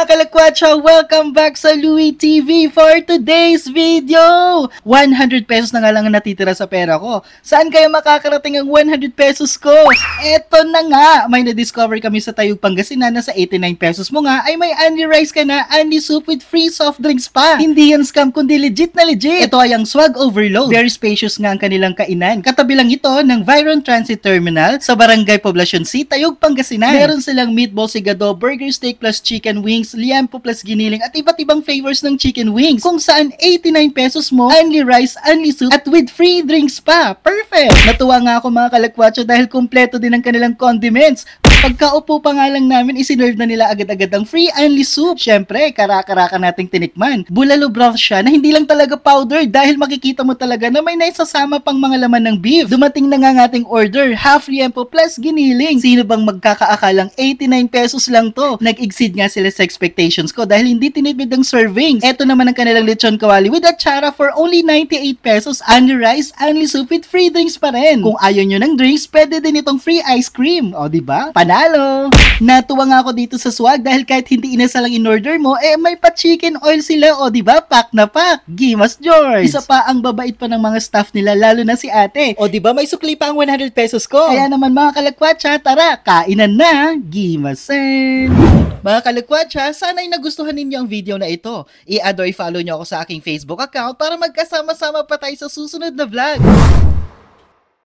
Mga kalakwatsa, welcome back sa Louie TV for today's video! 100 pesos na nga lang ang natitira sa pera ko. Saan kaya makakarating ang 100 pesos ko? Eto na nga, may na-discover kami sa Tayug, Pangasinan na sa 89 pesos mo nga ay may only rice ka na, only soup with free soft drinks pa. Hindi yan scam kundi legit na legit. Ito ay ang Swag Overload. Very spacious nga ang kanilang kainan. Katabi lang ito ng Viron Transit Terminal sa Barangay Poblacion C, Tayug, Pangasinan. Meron silang meatball sigado, burger steak plus chicken wings, liempo plus giniling at iba't ibang flavors ng chicken wings kung saan 89 pesos mo, only rice, only soup at with free drinks pa. Perfect! Natuwa nga ako mga kalakwatsa dahil kumpleto din ang kanilang condiments. Pagkaupo pa nga lang namin, isinerve na nila agad-agad ang free only soup. Syempre, karaka-raka nating tinikman. Bulalo broth siya na hindi lang talaga powder dahil makikita mo talaga na may naisasama pang mga laman ng beef. Dumating na nga ang ating order, half liempo plus giniling. Sino bang magkakaakalang 89 pesos lang to? Nag-exceed nga sila sa expectations ko dahil hindi tinipid ang servings. Eto naman ang kanilang lechon kawali with atsara for only 98 pesos. Only rice, only soup with free drinks pa rin. Kung ayaw nyo ng drinks, pwede din itong free ice cream. O diba? Panalo! Natuwa nga ako dito sa Swag dahil kahit hindi inasal ang in-order mo, may pa-chicken oil sila. O diba? Pack na pack. Gimas George! Isa pa, ang babait pa ng mga staff nila, lalo na si ate. O diba? May sukli pa ang 100 pesos ko. Kaya naman mga kalakwatsa, tara, kainan na! Gimasen! Mga kalakwatsa, sana'y nagustuhan ninyo ang video na ito. I-add or i-follow nyo ako sa aking Facebook account para magkasama-sama pa tayo sa susunod na vlog.